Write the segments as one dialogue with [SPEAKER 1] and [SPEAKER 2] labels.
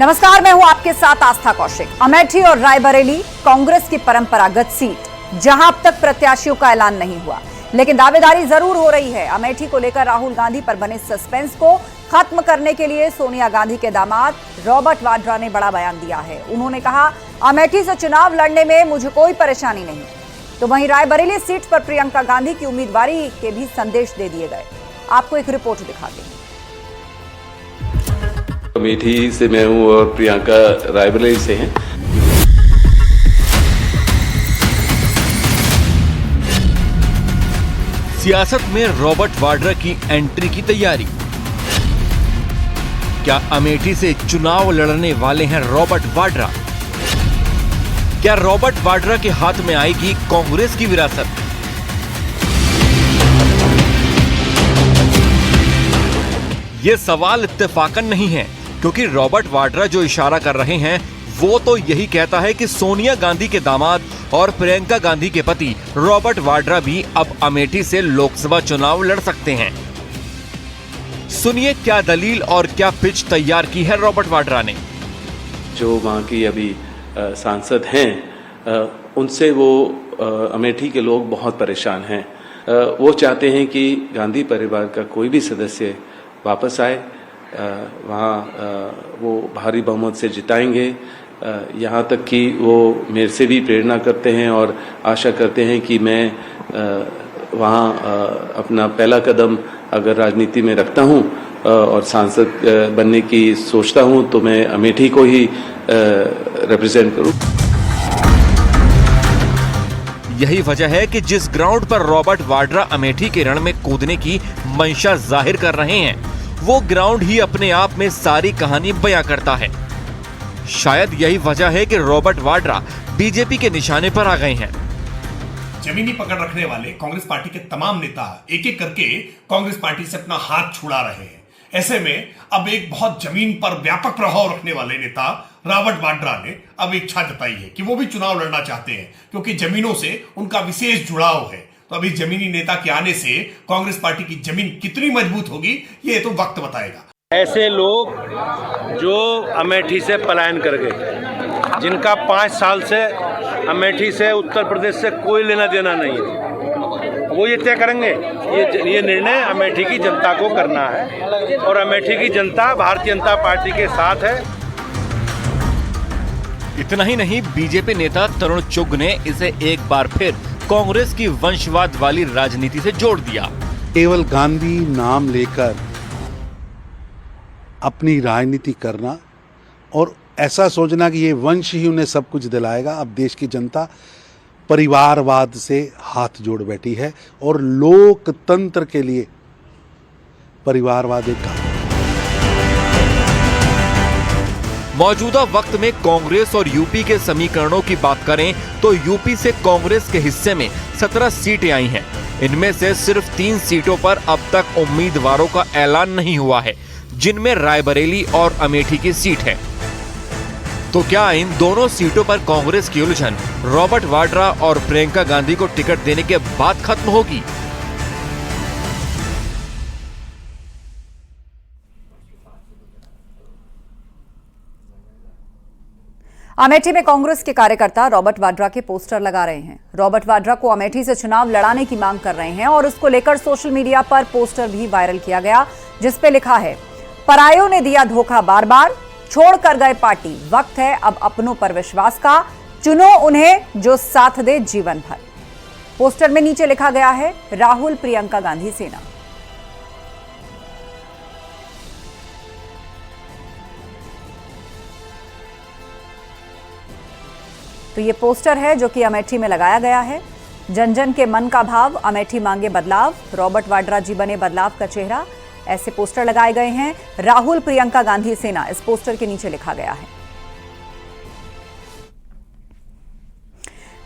[SPEAKER 1] नमस्कार, मैं हूं आपके साथ आस्था कौशिक। अमेठी और रायबरेली कांग्रेस की परंपरागत सीट, जहां अब तक प्रत्याशियों का ऐलान नहीं हुआ, लेकिन दावेदारी जरूर हो रही है। अमेठी को लेकर राहुल गांधी पर बने सस्पेंस को खत्म करने के लिए सोनिया गांधी के दामाद रॉबर्ट वाड्रा ने बड़ा बयान दिया है। उन्होंने कहा, अमेठी से चुनाव लड़ने में मुझे कोई परेशानी नहीं। तो वहीं रायबरेली सीट पर प्रियंका गांधी की उम्मीदवारी के भी संदेश दे दिए गए। आपको एक रिपोर्ट दिखाते हैं।
[SPEAKER 2] अमेठी से मैं हूं और प्रियंका रायबरेली से हैं।
[SPEAKER 3] सियासत में रॉबर्ट वाड्रा की एंट्री की तैयारी। क्या अमेठी से चुनाव लड़ने वाले हैं रॉबर्ट वाड्रा? क्या रॉबर्ट वाड्रा के हाथ में आएगी कांग्रेस की विरासत? ये सवाल इत्तेफाकन नहीं है, क्योंकि रॉबर्ट वाड्रा जो इशारा कर रहे हैं वो तो यही कहता है कि सोनिया गांधी के दामाद और प्रियंका गांधी के पति रॉबर्ट वाड्रा भी अब अमेठी से लोकसभा चुनाव लड़ सकते हैं। सुनिए क्या दलील और क्या पिच तैयार की है रॉबर्ट वाड्रा ने।
[SPEAKER 2] जो वहाँ की अभी सांसद हैं, उनसे वो अमेठी के लोग बहुत परेशान हैं। वो चाहते हैं कि गांधी परिवार का कोई भी सदस्य वापस आए, वहाँ वो भारी बहुमत से जिताएंगे। यहाँ तक कि वो मेरे से भी प्रेरणा करते हैं और आशा करते हैं कि मैं वहाँ अपना पहला कदम अगर राजनीति में रखता हूँ और सांसद बनने की सोचता हूँ तो मैं अमेठी को ही रिप्रेजेंट करूँ।
[SPEAKER 3] यही वजह है कि जिस ग्राउंड पर रॉबर्ट वाड्रा अमेठी के रण में कूदने की मंशा जाहिर कर रहे हैं, वो ग्राउंड ही अपने आप में सारी कहानी बयां करता है। शायद यही वजह है कि रॉबर्ट वाड्रा बीजेपी के निशाने पर आ गए हैं।
[SPEAKER 4] जमीनी पकड़ रखने वाले कांग्रेस पार्टी के तमाम नेता एक एक करके कांग्रेस पार्टी से अपना हाथ छुड़ा रहे हैं। ऐसे में अब एक बहुत जमीन पर व्यापक प्रभाव रखने वाले नेता रॉबर्ट वाड्रा ने अब इच्छा जताई है कि वो भी चुनाव लड़ना चाहते हैं, क्योंकि जमीनों से उनका विशेष जुड़ाव है। तो अभी जमीनी नेता के आने से कांग्रेस पार्टी की जमीन कितनी मजबूत होगी, ये तो वक्त बताएगा।
[SPEAKER 5] ऐसे लोग जो अमेठी से पलायन कर गए, जिनका 5 साल से अमेठी से उत्तर प्रदेश से कोई लेना देना नहीं है, वो ये तय करेंगे। ये निर्णय अमेठी की जनता को करना है और अमेठी की जनता भारतीय जनता पार्टी के साथ है।
[SPEAKER 3] इतना ही नहीं, बीजेपी नेता तरुण चुग ने इसे एक बार फिर कांग्रेस की वंशवाद वाली राजनीति से जोड़ दिया।
[SPEAKER 6] केवल गांधी नाम लेकर अपनी राजनीति करना और ऐसा सोचना कि ये वंश ही उन्हें सब कुछ दिलाएगा। अब देश की जनता परिवारवाद से हाथ जोड़ बैठी है और लोकतंत्र के लिए परिवारवाद एक घातक।
[SPEAKER 3] मौजूदा वक्त में कांग्रेस और यूपी के समीकरणों की बात करें तो यूपी से कांग्रेस के हिस्से में 17 सीटें आई हैं। इनमें से सिर्फ 3 सीटों पर अब तक उम्मीदवारों का ऐलान नहीं हुआ है, जिनमें रायबरेली और अमेठी की सीट है। तो क्या इन दोनों सीटों पर कांग्रेस की उलझन रॉबर्ट वाड्रा और प्रियंका गांधी को टिकट देने के बाद खत्म होगी?
[SPEAKER 1] अमेठी में कांग्रेस के कार्यकर्ता रॉबर्ट वाड्रा के पोस्टर लगा रहे हैं। रॉबर्ट वाड्रा को अमेठी से चुनाव लड़ाने की मांग कर रहे हैं और उसको लेकर सोशल मीडिया पर पोस्टर भी वायरल किया गया, जिस पे लिखा है, परायों ने दिया धोखा बार बार, छोड़ कर गए पार्टी, वक्त है अब अपनों पर विश्वास का, चुनो उन्हें जो साथ दे जीवन भर। पोस्टर में नीचे लिखा गया है, राहुल प्रियंका गांधी सेना। तो ये पोस्टर है जो कि अमेठी में लगाया गया है। जन जन के मन का भाव, अमेठी मांगे बदलाव, रॉबर्ट वाड्रा जी बने बदलाव का चेहरा, ऐसे पोस्टर लगाए गए हैं। राहुल प्रियंका गांधी सेना, इस पोस्टर के नीचे लिखा गया है।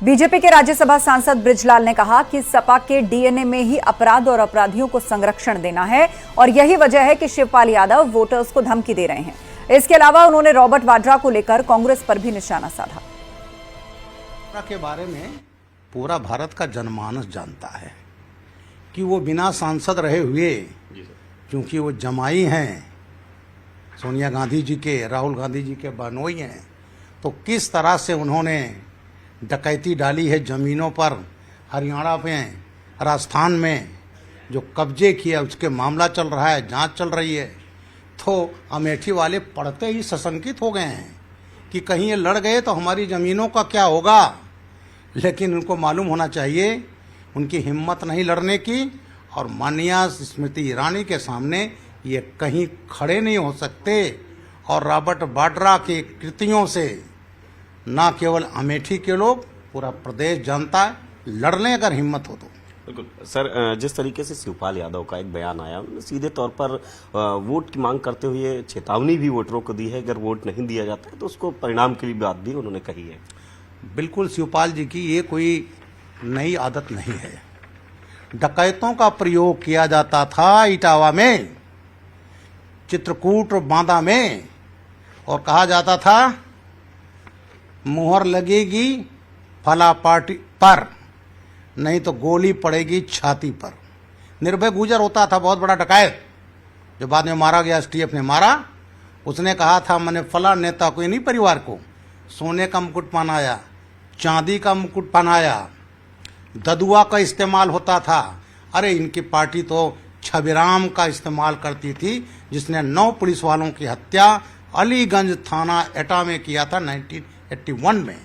[SPEAKER 1] बीजेपी के राज्यसभा सांसद बृजलाल ने कहा कि सपा के डीएनए में ही अपराध और अपराधियों को संरक्षण देना है और यही वजह है कि शिवपाल यादव वोटर्स को धमकी दे रहे हैं। इसके अलावा उन्होंने रॉबर्ट वाड्रा को लेकर कांग्रेस पर भी निशाना साधा।
[SPEAKER 7] के बारे में पूरा भारत का जनमानस जानता है कि वो बिना सांसद रहे हुए, क्योंकि वो जमाई हैं सोनिया गांधी जी के, राहुल गांधी जी के बहनोई हैं, तो किस तरह से उन्होंने डकैती डाली है ज़मीनों पर, हरियाणा में, राजस्थान में जो कब्जे किया उसके मामला चल रहा है, जांच चल रही है। तो अमेठी वाले पढ़ते ही सशंकित हो गए हैं कि कहीं ये लड़ गए तो हमारी ज़मीनों का क्या होगा। लेकिन उनको मालूम होना चाहिए उनकी हिम्मत नहीं लड़ने की, और माननीय स्मृति ईरानी के सामने ये कहीं खड़े नहीं हो सकते। और रॉबर्ट वाड्रा की कृतियों से ना केवल अमेठी के लोग, पूरा प्रदेश जानता है, लड़ लें अगर हिम्मत हो तो।
[SPEAKER 8] बिल्कुल सर, जिस तरीके से शिवपाल यादव का एक बयान आया, उन्होंने सीधे तौर पर वोट की मांग करते हुए चेतावनी भी वोटरों को दी है, अगर वोट नहीं दिया जाता है तो उसको परिणाम की भी बात भी उन्होंने कही है।
[SPEAKER 7] बिल्कुल, शिवपाल जी की ये कोई नई आदत नहीं है। डकैतों का प्रयोग किया जाता था इटावा में, चित्रकूट और बांदा में, और कहा जाता था मुहर लगेगी फला पार्टी पर, नहीं तो गोली पड़ेगी छाती पर। निर्भय गुजर होता था बहुत बड़ा डकैत, जो बाद में मारा गया, एसटीएफ ने मारा। उसने कहा था मैंने फला नेता को, नहीं परिवार को, सोने का मुकुट पहनाया, चांदी का मुकुट पहनाया, ददुआ का इस्तेमाल होता था। अरे इनकी पार्टी तो छबिराम का इस्तेमाल करती थी, जिसने 9 पुलिस वालों की हत्या अलीगंज थाना एटा में किया था 1981 में।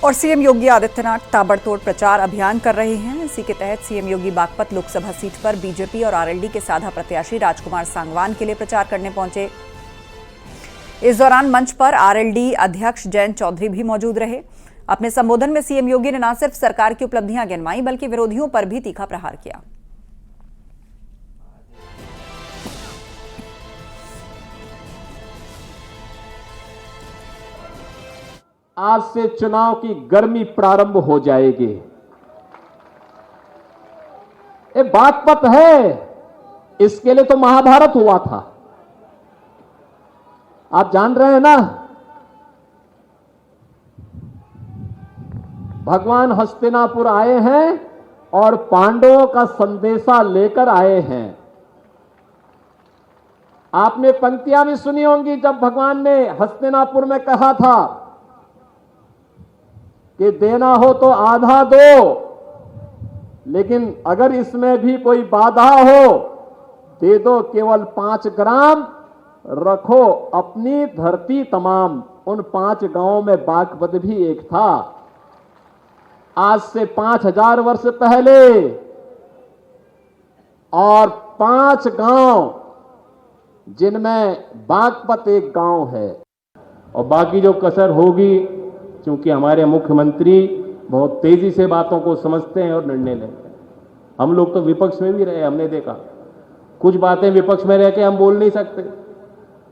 [SPEAKER 1] और सीएम योगी आदित्यनाथ ताबड़तोड़ प्रचार अभियान कर रहे हैं। इसी के तहत सीएम योगी बागपत लोकसभा सीट पर बीजेपी और आरएलडी के साझा प्रत्याशी राजकुमार सांगवान के लिए प्रचार करने पहुंचे। इस दौरान मंच पर आरएलडी अध्यक्ष जयंत चौधरी भी मौजूद रहे। अपने संबोधन में सीएम योगी ने न सिर्फ सरकार की उपलब्धियां गिनवाई, बल्कि विरोधियों पर भी तीखा प्रहार किया।
[SPEAKER 9] आज से चुनाव की गर्मी प्रारंभ हो जाएगी। ये बागपत है, इसके लिए तो महाभारत हुआ था, आप जान रहे हैं ना। भगवान हस्तिनापुर आए हैं और पांडवों का संदेशा लेकर आए हैं। आपने पंक्तियां भी सुनी होंगी जब भगवान ने हस्तिनापुर में कहा था कि देना हो तो आधा दो, लेकिन अगर इसमें भी कोई बाधा हो दे दो केवल 5 ग्राम, रखो अपनी धरती तमाम। उन 5 गांवों में बागपत भी एक था। आज से 5000 वर्ष पहले, और 5 गांव जिनमें बागपत एक गांव है।
[SPEAKER 10] और बाकी जो कसर होगी, क्योंकि हमारे मुख्यमंत्री बहुत तेजी से बातों को समझते हैं और निर्णय लेते हैं। हम लोग तो विपक्ष में भी रहे, हमने देखा कुछ बातें विपक्ष में रह के हम बोल नहीं सकते,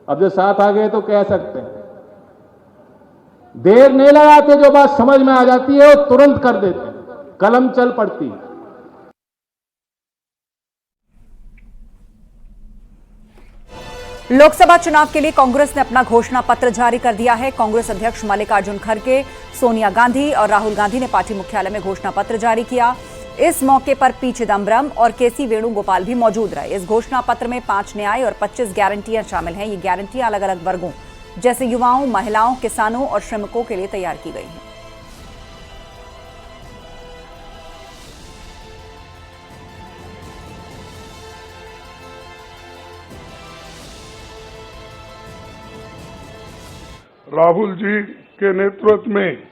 [SPEAKER 10] अब जो साथ आ गए तो कह सकते हैं। देर नहीं लगाते, जो बात समझ में आ जाती है वो तुरंत कर देते हैं, कलम चल पड़ती है।
[SPEAKER 1] लोकसभा चुनाव के लिए कांग्रेस ने अपना घोषणा पत्र जारी कर दिया है। कांग्रेस अध्यक्ष मल्लिकार्जुन खड़गे, सोनिया गांधी और राहुल गांधी ने पार्टी मुख्यालय में घोषणा पत्र जारी किया। इस मौके पर पी चिदंबरम और केसी वेणुगोपाल भी मौजूद रहे। इस घोषणा पत्र में 5 न्याय और 25 गारंटियां शामिल हैं। ये गारंटियां अलग अलग वर्गों जैसे युवाओं, महिलाओं, किसानों और श्रमिकों के लिए तैयार की गई हैं।
[SPEAKER 11] राहुल जी के नेतृत्व में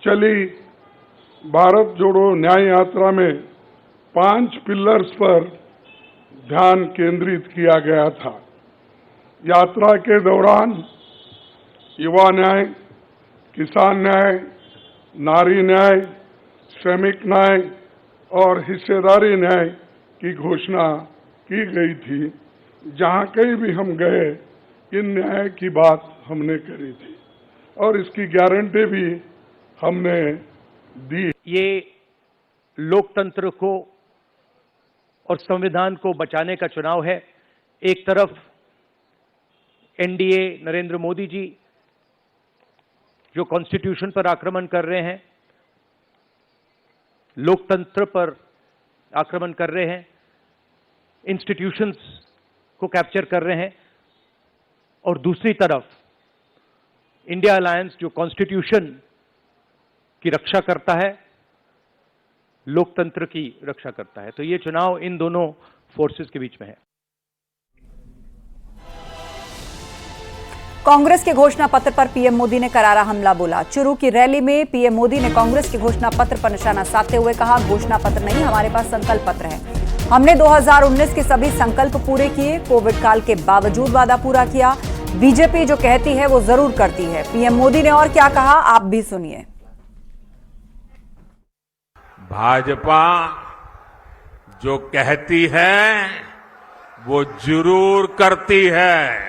[SPEAKER 11] चली भारत जोड़ो न्याय यात्रा में 5 पिलर्स पर ध्यान केंद्रित किया गया था। यात्रा के दौरान युवा न्याय, किसान न्याय, नारी न्याय, श्रमिक न्याय और हिस्सेदारी न्याय की घोषणा की गई थी। जहां कहीं भी हम गए, इन न्याय की बात हमने करी थी और इसकी गारंटी भी हमने दी।
[SPEAKER 5] ये लोकतंत्र को और संविधान को बचाने का चुनाव है। एक तरफ एनडीए नरेंद्र मोदी जी जो कॉन्स्टिट्यूशन पर आक्रमण कर रहे हैं, लोकतंत्र पर आक्रमण कर रहे हैं, इंस्टीट्यूशंस को कैप्चर कर रहे हैं और दूसरी तरफ इंडिया अलायंस जो कॉन्स्टिट्यूशन की रक्षा करता है, लोकतंत्र की रक्षा करता है। तो ये चुनाव इन दोनों फोर्सेस के बीच में है।
[SPEAKER 1] कांग्रेस के घोषणा पत्र पर पीएम मोदी ने करारा हमला बोला। चुरू की रैली में पीएम मोदी ने कांग्रेस के घोषणा पत्र पर निशाना साधते हुए कहा, घोषणा पत्र नहीं, हमारे पास संकल्प पत्र है। हमने 2019 के सभी संकल्प पूरे किए, कोविड काल के बावजूद वादा पूरा किया। बीजेपी जो कहती है वो जरूर करती है। पीएम मोदी ने और क्या कहा, आप भी सुनिए।
[SPEAKER 12] भाजपा जो कहती है वो जरूर करती है।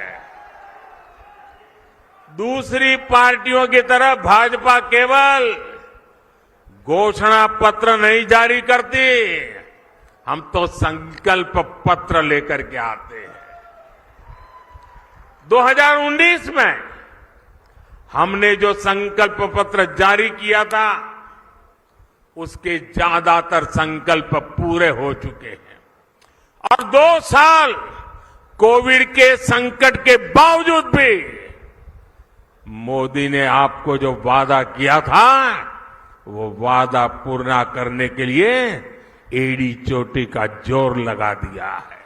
[SPEAKER 12] दूसरी पार्टियों की तरह भाजपा केवल घोषणा पत्र नहीं जारी करती, हम तो संकल्प पत्र लेकर के आते हैं। 2019 में हमने जो संकल्प पत्र जारी किया था उसके ज्यादातर संकल्प पूरे हो चुके हैं और 2 साल कोविड के संकट के बावजूद भी मोदी ने आपको जो वादा किया था वो वादा पूरा करने के लिए एड़ी चोटी का जोर लगा दिया है।